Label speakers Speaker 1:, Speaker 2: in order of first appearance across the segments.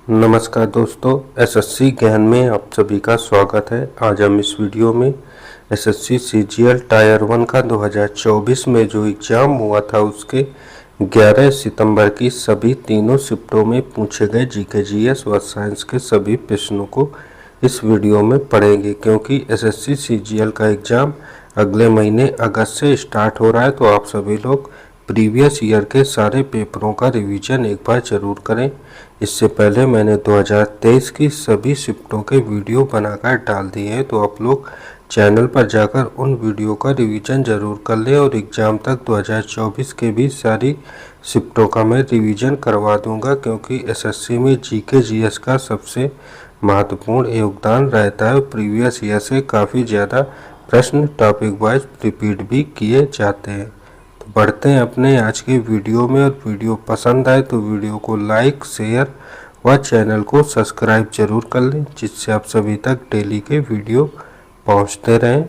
Speaker 1: नमस्कार दोस्तों, एसएससी ज्ञान में आप सभी का स्वागत है। आज हम इस वीडियो में एसएससी सीजीएल टायर 1 का 2024 में जो एग्ज़ाम हुआ था उसके 11 सितंबर की सभी तीनों शिफ्टों में पूछे गए जीके जीएस व साइंस के सभी प्रश्नों को इस वीडियो में पढ़ेंगे, क्योंकि एसएससी सीजीएल का एग्ज़ाम अगले महीने अगस्त से स्टार्ट हो रहा है। तो आप सभी लोग प्रीवियस ईयर के सारे पेपरों का रिवीजन एक बार ज़रूर करें। इससे पहले मैंने 2023 की सभी शिफ्टों के वीडियो बनाकर डाल दिए हैं, तो आप लोग चैनल पर जाकर उन वीडियो का रिवीजन ज़रूर कर लें। और एग्ज़ाम तक 2024 के भी सारी शिफ्टों का मैं रिवीजन करवा दूंगा, क्योंकि एसएससी में जीके जीएस का सबसे महत्वपूर्ण योगदान रहता है। प्रीवियस ईयर से काफ़ी ज़्यादा प्रश्न टॉपिक वाइज रिपीट भी किए जाते हैं। तो बढ़ते हैं अपने आज के वीडियो में। और वीडियो पसंद आए तो वीडियो को लाइक, शेयर व चैनल को सब्सक्राइब जरूर कर लें, जिससे आप सभी तक डेली के वीडियो पहुंचते रहें।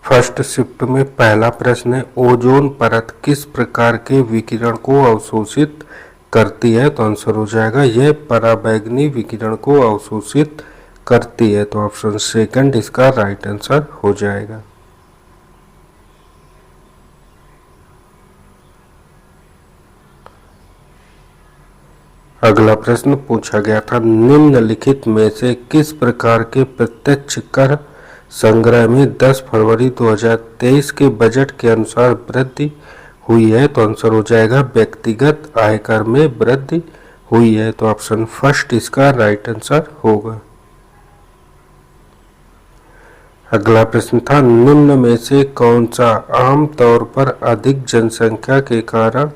Speaker 1: फर्स्ट शिफ्ट में पहला प्रश्न है, ओजोन परत किस प्रकार के विकिरण को अवशोषित करती है? तो आंसर हो जाएगा यह पराबैंगनी विकिरण को अवशोषित करती है। तो ऑप्शन सेकंड इसका राइट आंसर हो जाएगा। अगला प्रश्न पूछा गया था, निम्नलिखित में से किस प्रकार के प्रत्यक्ष कर संग्रह में 10 फरवरी 2023 के बजट के अनुसार वृद्धि हुई है? तो आंसर हो जाएगा व्यक्तिगत आयकर में वृद्धि हुई है। तो ऑप्शन फर्स्ट इसका राइट आंसर होगा। अगला प्रश्न था, निम्न में से कौन सा आम तौर पर अधिक जनसंख्या के कारण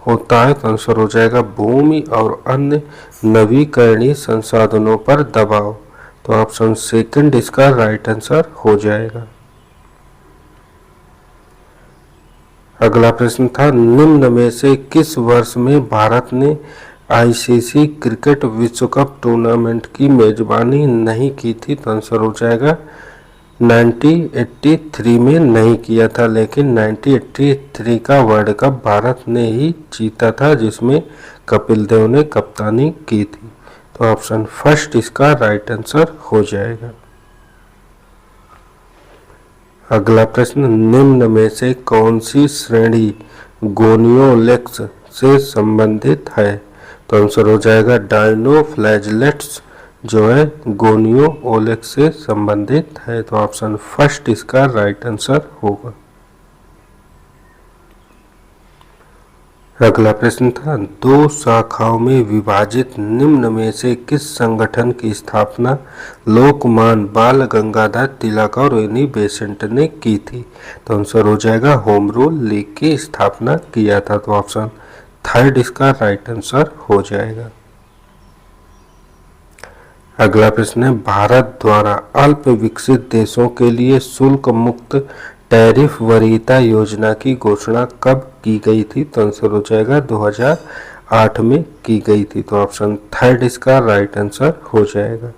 Speaker 1: होता है? तो आंसर हो जाएगा भूमि और अन्य नवीकरणीय संसाधनों पर दबाव। तो ऑप्शन सेकंड इसका राइट आंसर हो जाएगा। अगला प्रश्न था, निम्न में से किस वर्ष में भारत ने आईसीसी क्रिकेट विश्व कप टूर्नामेंट की मेजबानी नहीं की थी? तो आंसर हो जाएगा 1983 में नहीं किया था, लेकिन 1983 का वर्ल्ड कप भारत ने ही जीता था, जिसमें कपिल देव ने कप्तानी की थी। तो ऑप्शन फर्स्ट इसका राइट आंसर हो जाएगा। अगला प्रश्न, निम्न में से कौन सी श्रेणी गोनियोलेक्स से संबंधित है? तो आंसर हो जाएगा डायनोफ्लैजेलेट्स जो है गोनियोलेक्स से संबंधित है। तो ऑप्शन फर्स्ट इसका राइट आंसर होगा। अगला प्रश्न था, दो शाखाओं में विभाजित निम्न में से किस संगठन की स्थापना लोकमान्य बाल गंगाधर तिलक और एनी बेसेंट ने की थी? तो आंसर हो जाएगा होम रूल लीग की स्थापना किया था। तो ऑप्शन थर्ड इसका राइट आंसर हो जाएगा। अगला प्रश्न है, भारत द्वारा अल्प विकसित देशों के लिए शुल्क मुक्त टैरिफ वरीयता योजना की घोषणा कब की गई थी? तो आंसर हो जाएगा 2008 में की गई थी। तो ऑप्शन थर्ड इसका राइट आंसर हो जाएगा।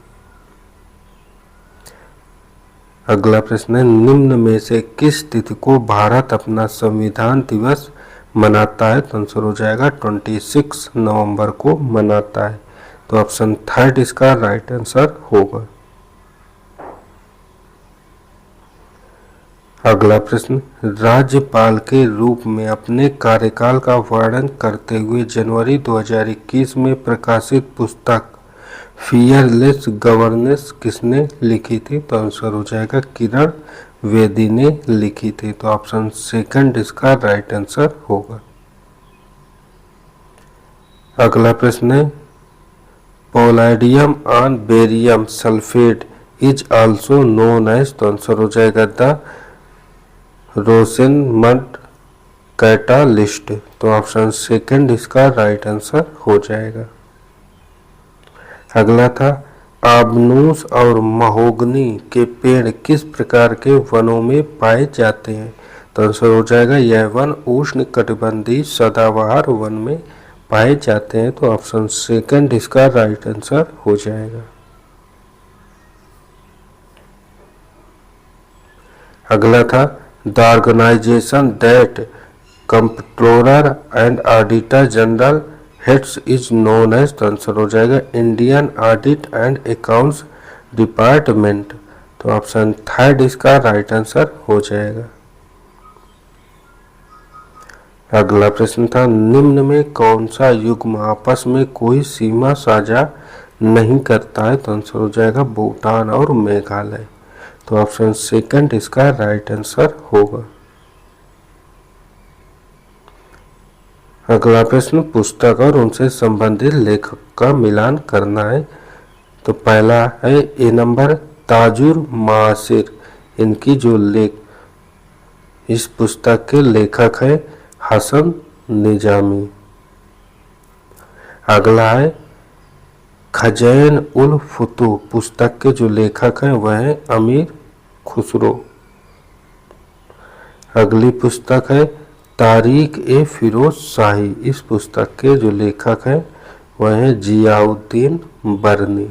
Speaker 1: अगला प्रश्न है, निम्न में से किस तिथि को भारत अपना संविधान दिवस मनाता है? तो आंसर हो जाएगा 26 नवंबर को मनाता है। तो ऑप्शन थर्ड इसका राइट आंसर होगा। अगला प्रश्न, राज्यपाल के रूप में अपने कार्यकाल का वर्णन करते हुए जनवरी 2021 में प्रकाशित पुस्तक फियरलेस गवर्नेंस किसने लिखी थी? तो आंसर हो जाएगा किरण बेदी ने लिखी थी। तो ऑप्शन सेकंड इसका राइट आंसर होगा। अगला प्रश्न है, palladium on barium sulphate is also known as? तो आंसर हो जाएगा द रोसेनमड कैटालिस्ट। तो ऑप्शन सेकंड इसका राइट आंसर हो जाएगा। अगला था, आबनूस और महोगनी के पेड़ किस प्रकार के वनों में पाए जाते हैं? तो आंसर हो जाएगा यह वन उष्ण कटिबंधीय सदाबहार वन में पाए जाते हैं। तो ऑप्शन सेकंड इसका राइट आंसर हो जाएगा। अगला था, the organisation that comptroller and auditor general heads is known as, तो आंसर हो जाएगा Indian audit and accounts department. तो ऑप्शन थर्ड इसका राइट आंसर हो जाएगा। अगला प्रश्न था निम्न में कौन सा युग्म आपस में कोई सीमा साझा नहीं करता है, तो आंसर हो जाएगा भूटान और मेघालय। तो ऑप्शन सेकंड इसका राइट आंसर होगा। अगला प्रश्न पुस्तक और उनसे संबंधित लेखक का मिलान करना है। तो पहला है ए नंबर ताजुर मासिर, इनकी जो इस पुस्तक के लेखक है हसन निजामी। अगला है खजैन उल फुतूह, पुस्तक के जो लेखक हैं वह है अमीर खुसरो। अगली पुस्तक है तारीख ए फिरोज शाही, इस पुस्तक के जो लेखक हैं वह है जियाउद्दीन बरनी।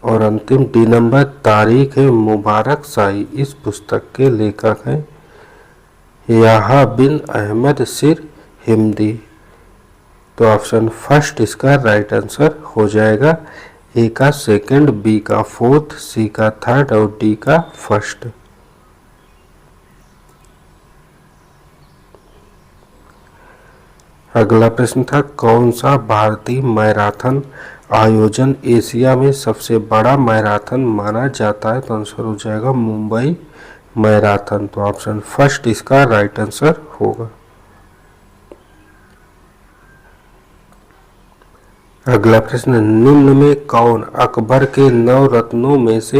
Speaker 1: और अंतिम डी नंबर तारीख ए मुबारक शाही, इस पुस्तक के लेखक हैं याहा बिन अहमद सिर हिमदी। तो ऑप्शन फर्स्ट इसका राइट आंसर हो जाएगा। ए का सेकंड, बी का फोर्थ, सी का थर्ड और डी का फर्स्ट। अगला प्रश्न था कौन सा भारतीय मैराथन आयोजन एशिया में सबसे बड़ा मैराथन माना जाता है, तो आंसर हो जाएगा मुंबई मैराथन। तो ऑप्शन फर्स्ट इसका राइट आंसर होगा। अगला प्रश्न निम्न में कौन अकबर के 9 रत्नों में से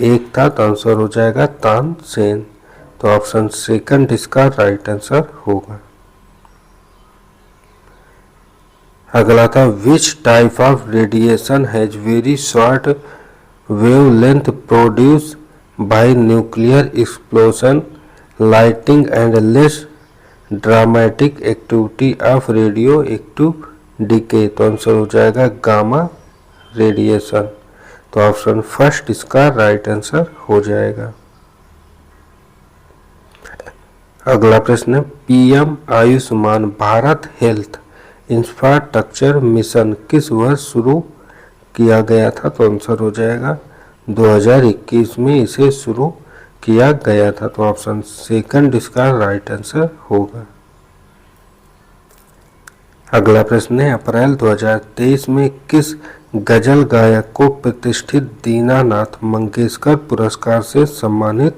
Speaker 1: एक था, तो आंसर हो जाएगा तानसेन। तो ऑप्शन सेकंड इसका राइट आंसर होगा। अगला था which type of radiation has very short wavelength produce by nuclear explosion lighting and less dramatic activity of radio active decay. तो आंसर हो जाएगा गामा रेडिएशन। तो ऑप्शन फर्स्ट इसका राइट आंसर हो जाएगा। अगला प्रश्न PM Ayushman Bharat health infrastructure mission किस वर्ष शुरू किया गया था, तो आंसर हो जाएगा 2021 में इसे शुरू किया गया था। तो ऑप्शन सेकंड इसका राइट आंसर होगा। अगला प्रश्न है अप्रैल 2023 में किस गजल गायक को प्रतिष्ठित दीनानाथ मंगेशकर पुरस्कार से सम्मानित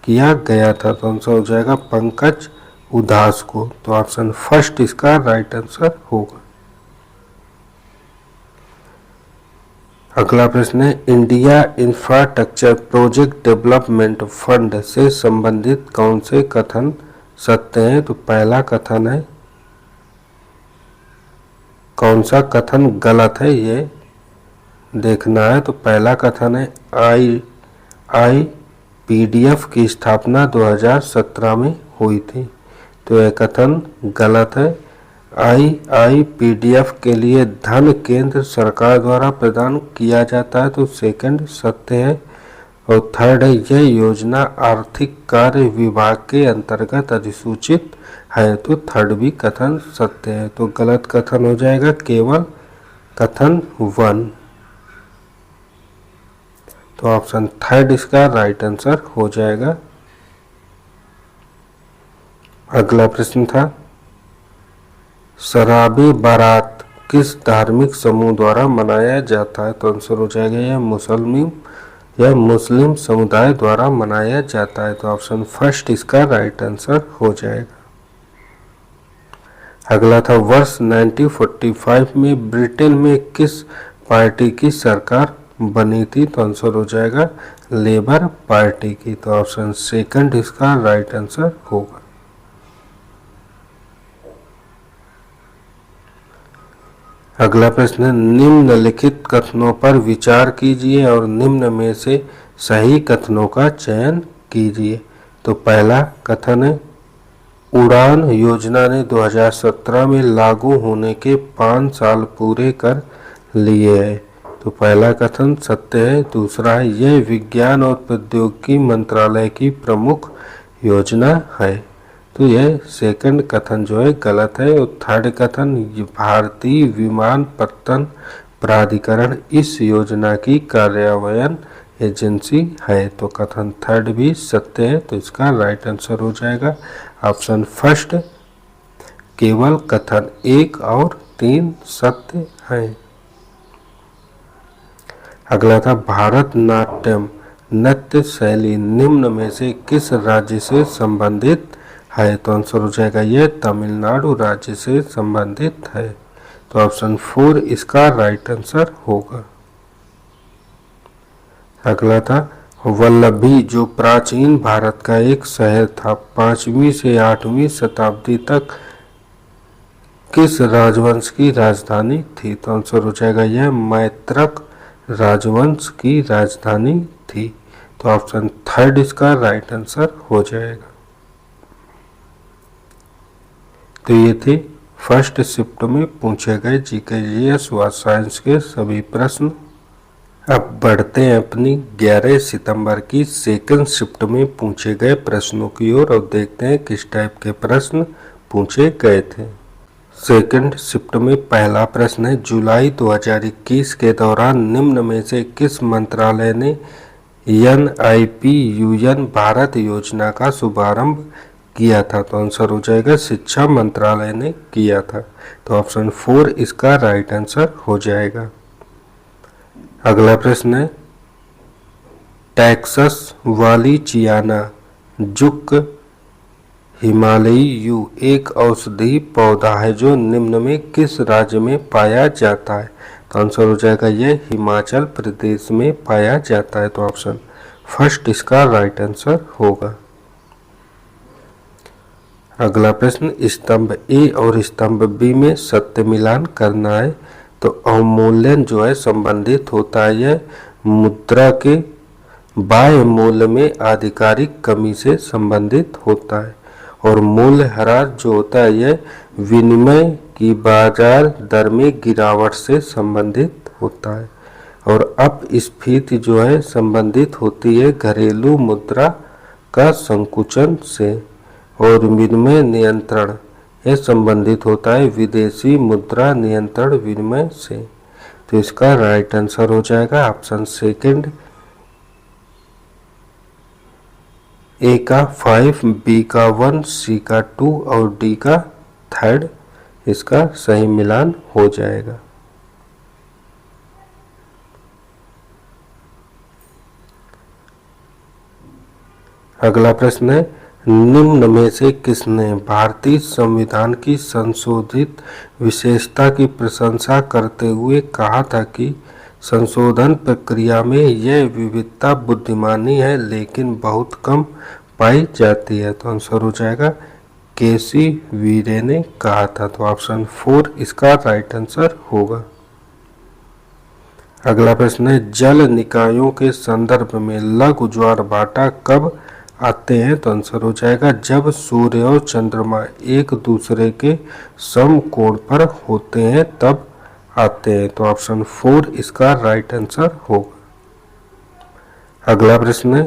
Speaker 1: किया गया था, तो आंसर हो जाएगा पंकज उधास को। तो ऑप्शन फर्स्ट इसका राइट आंसर होगा। अगला प्रश्न है India infrastructure project development fund से संबंधित कौन से कथन सत्य हैं, तो पहला कथन है, कौन सा कथन गलत है ये देखना है। तो पहला कथन है आईपीडीएफ की स्थापना 2017 में हुई थी, तो यह कथन गलत है। आईपीडीएफ के लिए धन केंद्र सरकार द्वारा प्रदान किया जाता है, तो सेकंड सत्य है। और थर्ड है यह योजना आर्थिक कार्य विभाग के अंतर्गत अधिसूचित है, तो थर्ड भी कथन सत्य है। तो गलत कथन हो जाएगा केवल कथन 1। तो ऑप्शन थर्ड इसका राइट आंसर हो जाएगा। अगला प्रश्न था शराबे बारात किस धार्मिक समूह द्वारा मनाया जाता है, तो आंसर हो जाएगा यह मुस्लिम समुदाय द्वारा मनाया जाता है। तो ऑप्शन फर्स्ट इसका राइट आंसर हो जाएगा। अगला था वर्ष 1945 में ब्रिटेन में किस पार्टी की सरकार बनी थी, तो आंसर हो जाएगा लेबर पार्टी की। तो ऑप्शन सेकंड इसका राइट आंसर होगा। अगला प्रश्न निम्नलिखित कथनों पर विचार कीजिए और निम्न में से सही कथनों का चयन कीजिए। तो पहला कथन है उड़ान योजना ने 2017 में लागू होने के 5 साल पूरे कर लिए हैं, तो पहला कथन सत्य है। दूसरा है यह विज्ञान और प्रौद्योगिकी मंत्रालय की प्रमुख योजना है, तो यह सेकंड कथन जो है गलत है। और थर्ड कथन, भारतीय विमानपत्तन प्राधिकरण इस योजना की कार्यान्वयन एजेंसी है। तो कथन थर्ड भी सत्य है, तो इसका राइट आंसर हो जाएगा ऑप्शन फर्स्ट। केवल कथन 1 और 3 सत्य हैं। अगला था भारतनाट्यम नृत्य शैली निम्न में से किस राज्य से संबंधित है। तो आंसर हो जाएगा यह तमिलनाडु राज्य से संबंधित है। तो ऑप्शन 4 इसका राइट आंसर होगा। अगला था वल्लभी जो प्राचीन भारत का एक शहर था, 5वीं से 8वीं शताब्दी तक किस राजवंश की राजधानी थी। तो आंसर हो जाएगा यह मैत्रक राजवंश की राजधानी थी। तो ऑप्शन थर्ड इसका राइट आंसर हो जाएगा। तो ये थे फर्स्ट शिफ्ट में पूछे गए जीके जीएस व साइंस के सभी प्रश्न। अब बढ़ते हैं अपनी 11 सितंबर की सेकंड शिफ्ट में पूछे गए प्रश्नों की ओर और देखते हैं किस टाइप के प्रश्न पूछे गए थे। सेकंड शिफ्ट में पहला प्रश्न है, जुलाई 2021 के दौरान निम्न में से किस मंत्रालय ने NIPUN भारत योजना का शुभारंभ किया था। तो आंसर हो जाएगा शिक्षा मंत्रालय ने किया था। तो ऑप्शन 4 इसका राइट आंसर हो जाएगा। अगला प्रश्न है, टेक्सास वालीचियाना जुक हिमालयी यू एक औषधि पौधा है जो निम्न में किस राज्य में पाया जाता है। तो आंसर हो जाएगा यह हिमाचल प्रदेश में पाया जाता है। तो ऑप्शन फर्स्ट इसका राइट आंसर होगा। अगला प्रश्न, स्तंभ ए और स्तंभ बी में सत्य मिलान करना है। तो अवमूल्यन जो है संबंधित होता है यह मुद्रा के बाह्य मूल्य में आधिकारिक कमी से संबंधित होता है, और मूल्यह्रास जो होता है यह विनिमय की बाजार दर में गिरावट से संबंधित होता है, और अपस्फीति जो है संबंधित होती है घरेलू मुद्रा का संकुचन से, और विनिमय नियंत्रण यह संबंधित होता है विदेशी मुद्रा नियंत्रण विनिमय से। तो इसका राइट आंसर हो जाएगा ऑप्शन सेकंड, ए का 5, बी का 1, सी का 2 और डी का 3 इसका सही मिलान हो जाएगा। अगला प्रश्न है, निम्न में से किसने भारतीय संविधान की संशोधित विशेषता की प्रशंसा करते हुए कहा था कि संशोधन प्रक्रिया में यह विविधता बुद्धिमानी है लेकिन बहुत कम पाई जाती है। तो आंसर हो जाएगा केसी वीरे ने कहा था। तो ऑप्शन 4 इसका राइट आंसर होगा। अगला प्रश्न है, जल निकायों के संदर्भ में लघु ज्वारभाटा कब आते हैं। तो आंसर हो जाएगा जब सूर्य और चंद्रमा एक दूसरे के समकोण पर होते हैं तब आते हैं। तो ऑप्शन 4 इसका राइट आंसर होगा। अगला प्रश्न है,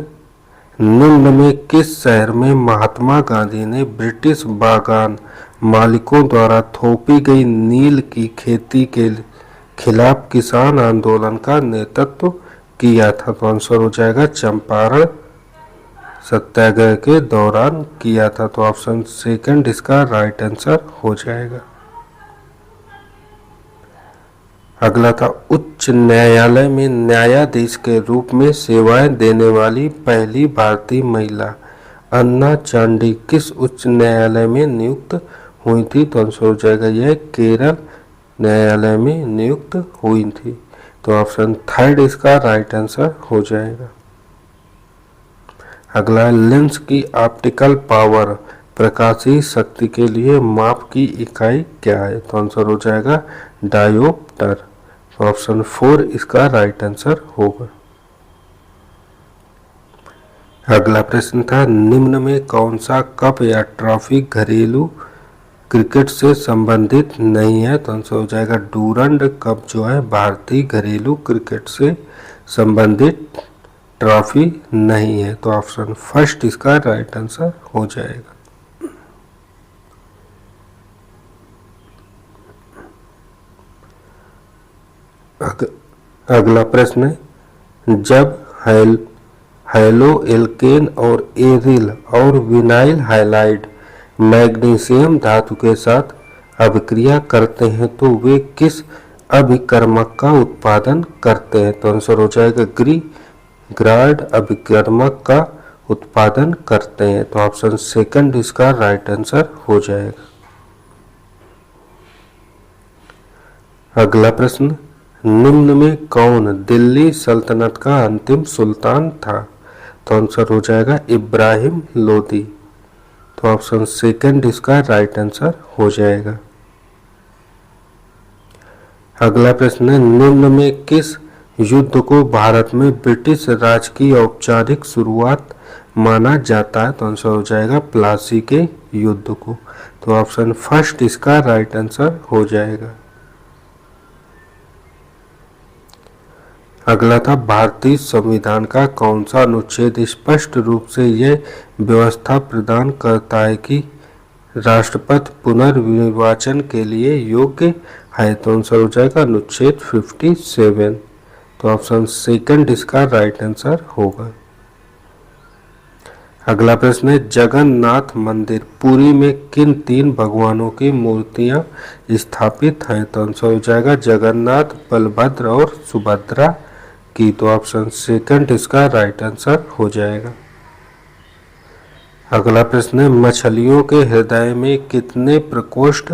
Speaker 1: निम्न में किस शहर में महात्मा गांधी ने ब्रिटिश बागान मालिकों द्वारा थोपी गई नील की खेती के खिलाफ किसान आंदोलन का नेतृत्व किया था। तो आंसर हो जाएगा चंपारण सत्याग्रह के दौरान किया था। तो ऑप्शन सेकंड इसका राइट आंसर हो जाएगा। अगला था, उच्च न्यायालय में न्यायाधीश के रूप में सेवाएं देने वाली पहली भारतीय महिला अन्ना चांडी किस उच्च न्यायालय में नियुक्त हुई थी। तो आंसर हो जाएगा यह केरल न्यायालय में नियुक्त हुई थी। तो ऑप्शन थर्ड इसका राइट आंसर हो जाएगा। अगला, लेंस की ऑप्टिकल पावर प्रकाशीय शक्ति के लिए माप की इकाई क्या है। तो आंसर हो जाएगा डायोप्टर। तो ऑप्शन 4 इसका राइट आंसर होगा। अगला प्रश्न था, निम्न में कौन सा कप या ट्रॉफी घरेलू क्रिकेट से संबंधित नहीं है। तो आंसर हो जाएगा डूरंड कप जो है भारतीय घरेलू क्रिकेट से संबंधित ट्रॉफी नहीं है। तो ऑप्शन फर्स्ट इसका राइट आंसर हो जाएगा। अगला प्रश्न है, जब हैलो एल्केन और एरिल और विनाइल हाइलाइड मैग्नीशियम धातु के साथ अभिक्रिया करते हैं तो वे किस अभिकर्मक का उत्पादन करते हैं? तो आंसर हो जाएगा ग्राड अभिकर्मक का उत्पादन करते हैं। तो ऑप्शन सेकंड इसका राइट आंसर हो जाएगा। अगला प्रश्न, निम्न में कौन दिल्ली सल्तनत का अंतिम सुल्तान था? तो आंसर हो जाएगा इब्राहिम लोदी। तो ऑप्शन सेकंड इसका राइट आंसर हो जाएगा। अगला प्रश्न है, निम्न में किस युद्ध को भारत में ब्रिटिश राज की औपचारिक शुरुआत माना जाता है? तो आंसर हो जाएगा प्लासी के युद्ध को। तो ऑप्शन फर्स्ट इसका राइट आंसर हो जाएगा। अगला था, भारतीय संविधान का कौन सा अनुच्छेद स्पष्ट रूप से यह व्यवस्था प्रदान करता है कि राष्ट्रपति पुनर्निर्वाचन के लिए योग्य है? तो आंसर हो जाएगा अनुच्छेद 57। तो ऑप्शन सेकंड इसका राइट आंसर होगा। अगला प्रश्न है, जगन्नाथ मंदिर पुरी में किन तीन भगवानों की मूर्तियां स्थापित हैं? तो आंसर हो जाएगा जगन्नाथ, बलभद्र और सुभद्रा की। तो ऑप्शन सेकंड इसका राइट आंसर हो जाएगा। अगला प्रश्न है, मछलियों के हृदय में कितने प्रकोष्ठ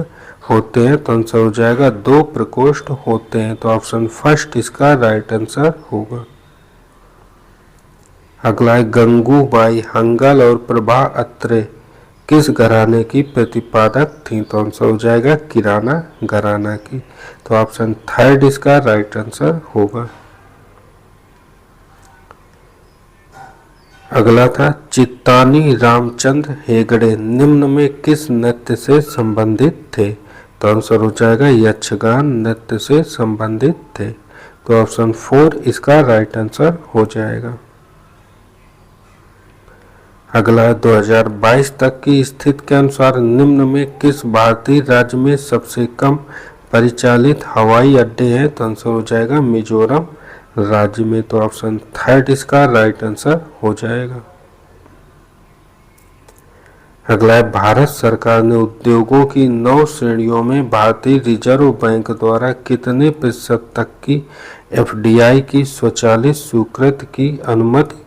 Speaker 1: होते हैं? तो आंसर हो जाएगा 2 प्रकोष्ठ होते हैं। तो ऑप्शन फर्स्ट इसका राइट आंसर होगा। अगला है, गंगूबाई हंगल और प्रभा अत्रे किस घराने की प्रतिपादक थी? तो आंसर हो जाएगा किराना घराना की। तो ऑप्शन थर्ड इसका राइट आंसर होगा। अगला था, चित्तानी रामचंद्र हेगड़े निम्न में किस नृत्य से संबंधित थे? तो आंसर हो जाएगा यक्षगान नृत्य से संबंधित थे। तो ऑप्शन 4 इसका राइट आंसर हो जाएगा। अगला 2022 तक की स्थिति के अनुसार निम्न में किस भारतीय राज्य में सबसे कम परिचालित हवाई अड्डे हैं? तो आंसर हो जाएगा मिजोरम राज्य में। तो ऑप्शन थर्ड इसका राइट आंसर हो जाएगा। अगला है, भारत सरकार ने उद्योगों की 9 श्रेणियों में भारतीय रिजर्व बैंक द्वारा कितने प्रतिशत तक की एफडीआई की स्वचालित स्वीकृति की अनुमति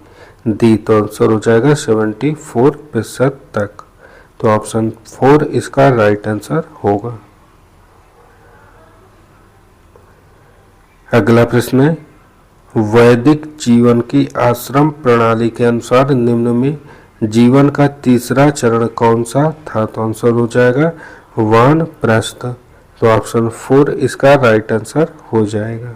Speaker 1: दी? तो आंसर हो जाएगा 74% तक। तो ऑप्शन 4 इसका राइट आंसर होगा। अगला प्रश्न है, वैदिक जीवन की आश्रम प्रणाली के अनुसार निम्न में जीवन का तीसरा चरण कौन सा था? तो आंसर हो जाएगा वानप्रस्थ। तो ऑप्शन 4 इसका राइट आंसर हो जाएगा।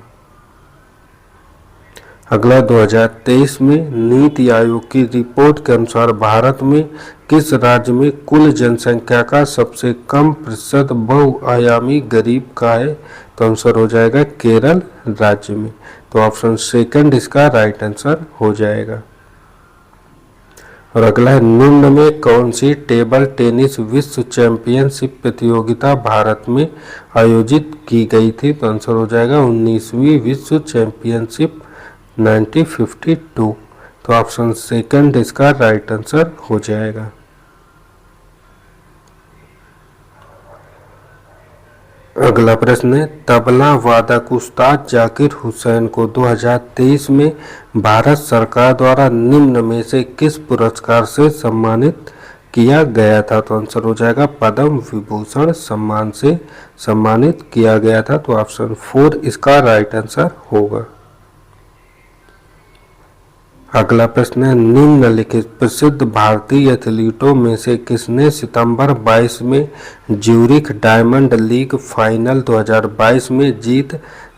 Speaker 1: अगला 2023 में नीति आयोग की रिपोर्ट के अनुसार भारत में किस राज्य में कुल जनसंख्या का सबसे कम प्रतिशत बहुआयामी गरीब का है? तो आंसर हो जाएगा केरल राज्य में। तो ऑप्शन सेकंड इसका राइट आंसर हो जाएगा। और अगला है, निम्न में कौन सी टेबल टेनिस विश्व चैंपियनशिप प्रतियोगिता भारत में आयोजित की गई थी? तो आंसर हो जाएगा 19वीं विश्व चैंपियनशिप 1952। तो ऑप्शन सेकंड इसका राइट आंसर हो जाएगा। अगला प्रश्न है, तबला वादक उस्ताद जाकिर हुसैन को 2023 में भारत सरकार द्वारा निम्न में से किस पुरस्कार से सम्मानित किया गया था? तो आंसर हो जाएगा पद्म विभूषण सम्मान से सम्मानित किया गया था। तो ऑप्शन 4 इसका राइट आंसर होगा। अगला प्रश्न है, निम्नलिखित प्रसिद्ध भारतीय एथलीटों में से किसने सितंबर 22 में ज्यूरिख डायमंड लीग फाइनल 2022 में जीत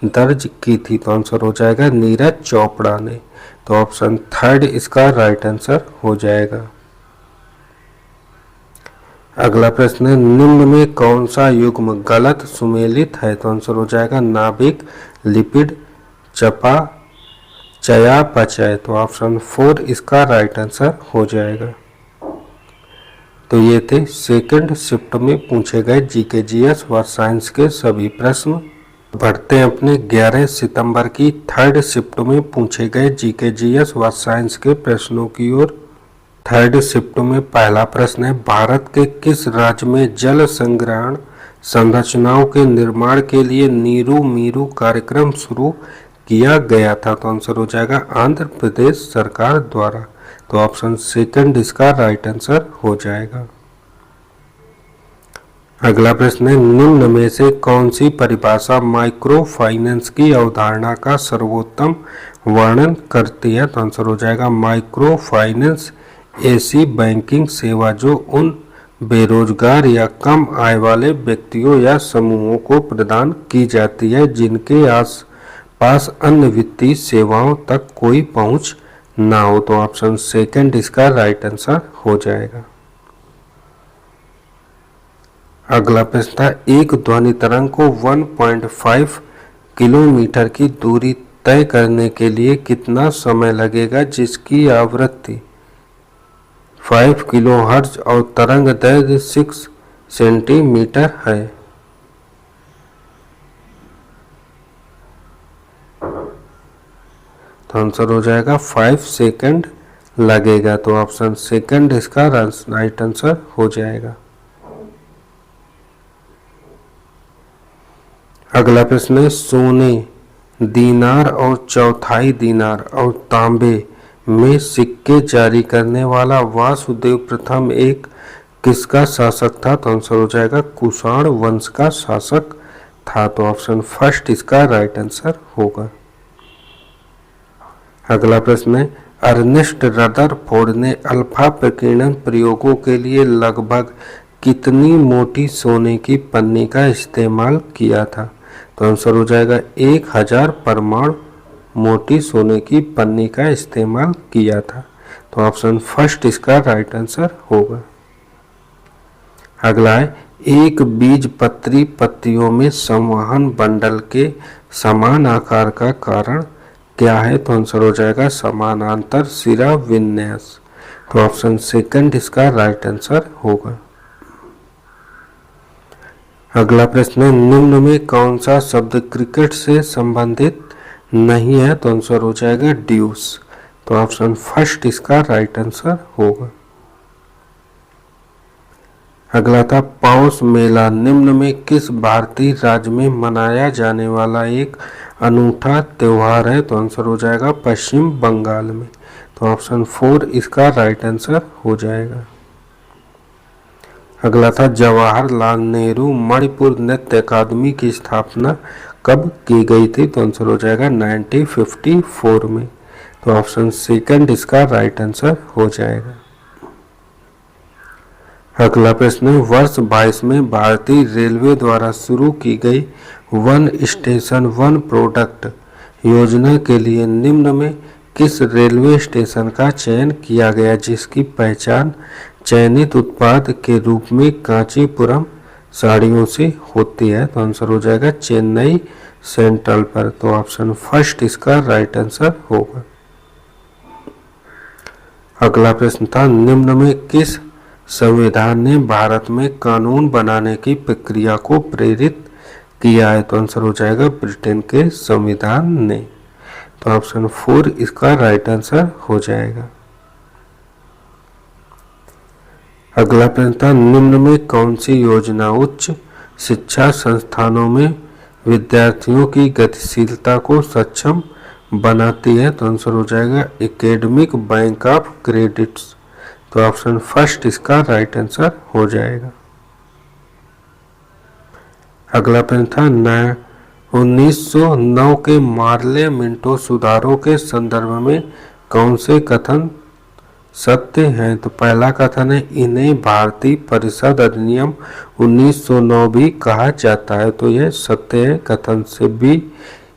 Speaker 1: दर्ज की थी? तो आंसर हो जाएगा नीरज चोपड़ा ने। तो ऑप्शन थर्ड इसका राइट आंसर हो जाएगा। अगला प्रश्न है, निम्न में कौन सा युग्म गलत सुमेलित है? तो आंसर हो जाएगा नाभिक लिपिड चयापचय। तो ऑप्शन 4 इसका राइट आंसर हो जाएगा। तो ये थे सेकंड शिफ्ट में पूछे गए जीके जीएस व साइंस के सभी प्रश्न। बढ़ते हैं अपने 11 सितंबर की थर्ड शिफ्ट में पूछे गए जीके जीएस व साइंस के प्रश्नों की ओर। थर्ड शिफ्ट में पहला प्रश्न है, भारत के किस राज्य में जल संग्रहण संरचनाओं के निर्माण के लिए नीरू मीरू कार्यक्रम शुरू किया गया था? तो आंसर हो जाएगा आंध्र प्रदेश सरकार द्वारा। तो ऑप्शन सेकंड इसका राइट आंसर हो जाएगा। अगला प्रश्न है, निम्न में से कौन सी परिभाषा माइक्रो फाइनेंस की अवधारणा का सर्वोत्तम वर्णन करती है? तो आंसर हो जाएगा माइक्रो फाइनेंस ऐसी बैंकिंग सेवा जो उन बेरोजगार या कम आय वाले व्यक्तियों या समूहों को प्रदान की जाती है जिनके आस पास अन्य वित्तीय सेवाओं तक कोई पहुंच ना हो। तो ऑप्शन सेकंड इसका राइट आंसर हो जाएगा। अगला प्रश्न था, एक ध्वनि तरंग को 1.5 किलोमीटर की दूरी तय करने के लिए कितना समय लगेगा जिसकी आवृत्ति 5 किलोहर्ट्ज और तरंग दैर्घ्य 6 सेंटीमीटर है? तो आंसर हो जाएगा 5 सेकंड लगेगा। तो ऑप्शन सेकंड इसका राइट आंसर हो जाएगा। अगला प्रश्न है, सोने, दीनार और चौथाई दीनार और तांबे में सिक्के जारी करने वाला वासुदेव प्रथम एक किसका शासक था? तो आंसर हो जाएगा कुषाण वंश का शासक था। तो ऑप्शन फर्स्ट इसका राइट आंसर होगा। अगला प्रश्न है, अर्नेस्ट रदरफोर्ड ने अल्फा प्रकीर्णन प्रयोगों के लिए लगभग कितनी मोटी सोने की पन्नी का इस्तेमाल किया था? तो आंसर हो जाएगा 1000 परमाणु मोटी सोने की पन्नी का इस्तेमाल किया था। तो ऑप्शन फर्स्ट इसका राइट आंसर होगा। अगला है, एक बीजपत्री पत्तियों में संवहन बंडल के समान आकार का कारण क्या है? तो आंसर हो जाएगा समानांतर सिरा विन्यास। तो ऑप्शन सेकंड इसका राइट आंसर होगा। अगला प्रश्न है, निम्न में कौन सा शब्द क्रिकेट से संबंधित नहीं है? तो आंसर हो जाएगा ड्यूस। तो ऑप्शन फर्स्ट इसका राइट आंसर होगा। अगला था, पौष मेला निम्न में किस भारतीय राज्य में मनाया जाने वाला एक अनूठा त्योहार है? तो आंसर हो जाएगा पश्चिम बंगाल में। तो ऑप्शन 4 इसका राइट आंसर हो जाएगा। अगला था, जवाहरलाल नेहरू मणिपुर नृत्य अकादमी की स्थापना कब की गई थी? तो आंसर हो जाएगा 1954 में। तो ऑप्शन सेकंड इसका राइट आंसर हो जाएगा। अगला प्रश्न, वर्ष 22 में भारतीय रेलवे द्वारा शुरू की गई वन स्टेशन वन प्रोडक्ट योजना के लिए निम्न में किस रेलवे स्टेशन का चयन किया गया जिसकी पहचान चयनित उत्पाद के रूप में कांचीपुरम साड़ियों से होती है? तो आंसर हो जाएगा चेन्नई सेंट्रल पर। तो ऑप्शन फर्स्ट इसका राइट आंसर होगा। अगला प्रश्न था, निम्न में किस संविधान ने भारत में कानून बनाने की प्रक्रिया को प्रेरित किया है? तो आंसर हो जाएगा ब्रिटेन के संविधान ने। तो ऑप्शन 4 इसका राइट आंसर हो जाएगा। अगला प्रश्न था, निम्न में कौन सी योजना उच्च शिक्षा संस्थानों में विद्यार्थियों की गतिशीलता को सक्षम बनाती है? तो आंसर हो जाएगा एकेडमिक बैंक ऑफ क्रेडिट्स। तो ऑप्शन फर्स्ट इसका राइट आंसर हो जाएगा। अगला प्रश्न था, 1909 के मार्ले मिंटो सुधारों के संदर्भ में कौन से कथन सत्य हैं? तो पहला कथन है, इन्हें भारतीय परिषद अधिनियम 1909 भी कहा जाता है। तो यह सत्य है। कथन से बी,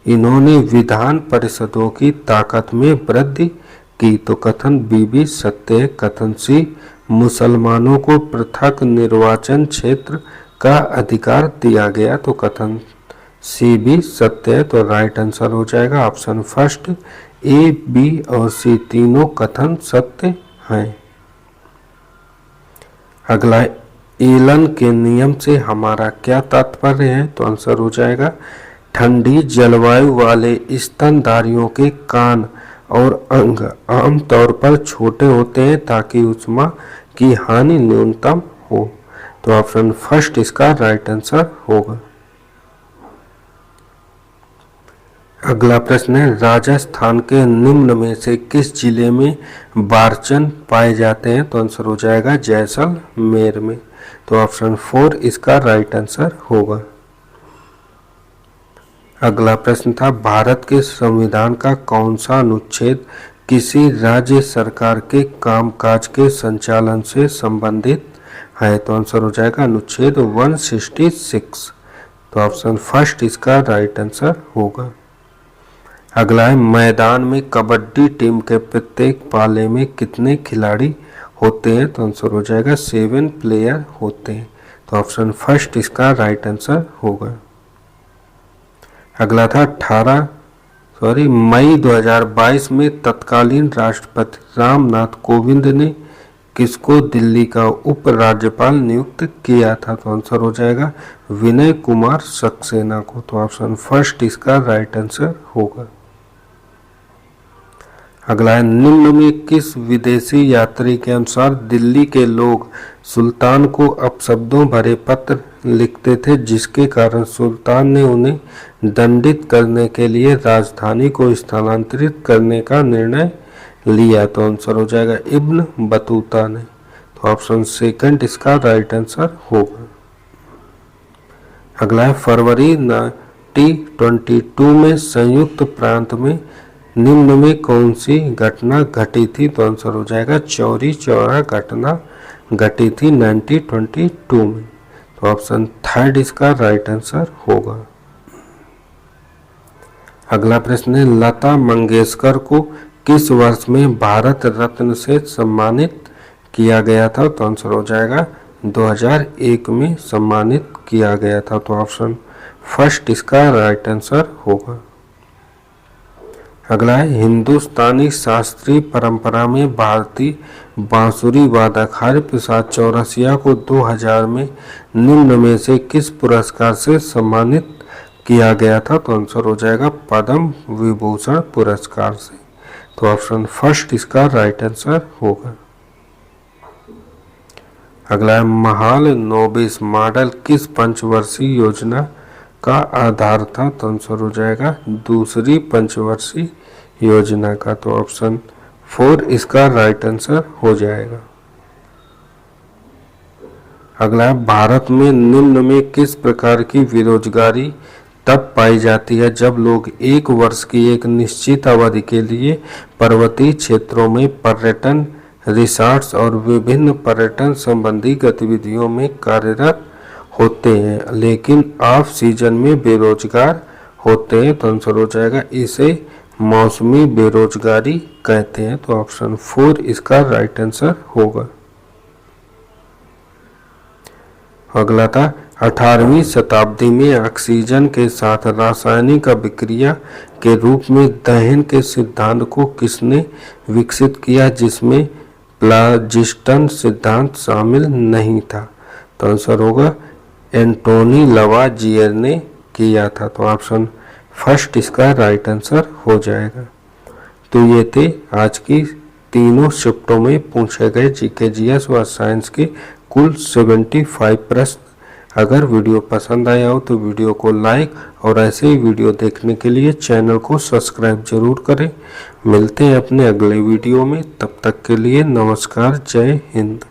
Speaker 1: इन्होंने विधान परिषदों की ताकत में वृद्धि की। तो कथन बी भी सत्य है। कथन सी, मुसलमानों को पृथक निर्वाचन क्षेत्र का अधिकार दिया गया। तो कथन सी भी सत्य है। तो राइट आंसर हो जाएगा ऑप्शन फर्स्ट। ए, बी और सी तीनों कथन सत्य हैं। अगला, एलन के नियम से हमारा क्या तात्पर्य है? तो आंसर हो जाएगा ठंडी जलवायु वाले स्तनधारियों के कान और अंग आमतौर पर छोटे होते हैं ताकि ऊष्मा की हानि न्यूनतम हो। तो ऑप्शन फर्स्ट इसका राइट आंसर होगा। अगला प्रश्न है, राजस्थान के निम्न में से किस जिले में बारचन पाए जाते हैं? तो आंसर हो जाएगा जैसलमेर में। तो ऑप्शन 4 इसका राइट आंसर होगा। अगला प्रश्न था, भारत के संविधान का कौन सा अनुच्छेद किसी राज्य सरकार के कामकाज के संचालन से संबंधित है? तो आंसर हो जाएगा अनुच्छेद 166। तो ऑप्शन फर्स्ट इसका राइट आंसर होगा। अगला है, मैदान में कबड्डी टीम के प्रत्येक पाले में कितने खिलाड़ी होते हैं? तो आंसर हो जाएगा 7 प्लेयर होते हैं। तो ऑप्शन फर्स्ट इसका राइट आंसर होगा। अगला था मई 2022 में तत्कालीन राष्ट्रपति रामनाथ कोविंद ने किसको दिल्ली का उप राज्यपाल नियुक्त किया था? तो आंसर हो जाएगा विनय कुमार सक्सेना को। तो ऑप्शन फर्स्ट इसका राइट आंसर होगा। अगला है, निम्न में किस विदेशी यात्री के अनुसार दिल्ली के लोग सुल्तान को अपशब्दों भरे पत्र लिखते थे जिसके कारण सुल्तान ने उन्हें दंडित करने के लिए राजधानी को स्थानांतरित करने का निर्णय लिया? तो आंसर हो जाएगा इब्न बतूता ने। तो ऑप्शन सेकंड इसका राइट आंसर होगा। अगला है, फरवरी 1922 में संयुक्त प्रांत में निम्न में कौन सी घटना घटी थी? तो आंसर हो जाएगा चौरी चौरा घटना घटी थी 1922 में। तो ऑप्शन थर्ड इसका राइट आंसर होगा। अगला प्रश्न है, लता मंगेशकर को किस वर्ष में भारत रत्न से सम्मानित किया गया था? तो आंसर हो जाएगा 2001 में सम्मानित किया गया था। तो ऑप्शन फर्स्ट इसका राइट आंसर होगा। अगला है, हिंदुस्तानी शास्त्रीय परंपरा में भारतीय बांसुरी वादक हरि प्रसाद चौरसिया को 2000 में निम्न में से किस पुरस्कार से सम्मानित किया गया था? तो आंसर हो जाएगा पद्म विभूषण पुरस्कार से। तो ऑप्शन फर्स्ट इसका राइट आंसर होगा। अगला है, महाल नोबिस मॉडल किस पंचवर्षीय योजना का आधार था? तो आंसर हो जाएगा दूसरी पंचवर्षीय योजना का। तो ऑप्शन 4 इसका राइट आंसर हो जाएगा। अगला है, भारत में निम्न में किस प्रकार की बेरोजगारी तब पाई जाती है जब लोग एक वर्ष की एक निश्चित अवधि के लिए पर्वतीय क्षेत्रों में पर्यटन, रिसॉर्ट्स और विभिन्न पर्यटन संबंधी गतिविधियों में कार्यरत होते हैं लेकिन ऑफ सीजन में बेरोजगार होते हैं? तो आंसर हो जाएगा इसे मौसमी बेरोजगारी कहते हैं। तो ऑप्शन 4 इसका राइट आंसर होगा। अगला था, 18वीं शताब्दी में ऑक्सीजन के साथ रासायनिक अभिक्रिया के रूप में दहन के सिद्धांत को किसने विकसित किया जिसमें प्लाजिस्टन सिद्धांत शामिल नहीं था? तो आंसर होगा एंटोनी लवाजियर ने किया था। तो ऑप्शन फर्स्ट इसका राइट आंसर हो जाएगा। तो ये थे आज की तीनों शिफ्टों में पूछे गए जीके जीएस व साइंस के कुल 75 प्रश्न। अगर वीडियो पसंद आया हो तो वीडियो को लाइक और ऐसे ही वीडियो देखने के लिए चैनल को सब्सक्राइब जरूर करें। मिलते हैं अपने अगले वीडियो में, तब तक के लिए नमस्कार, जय हिंद।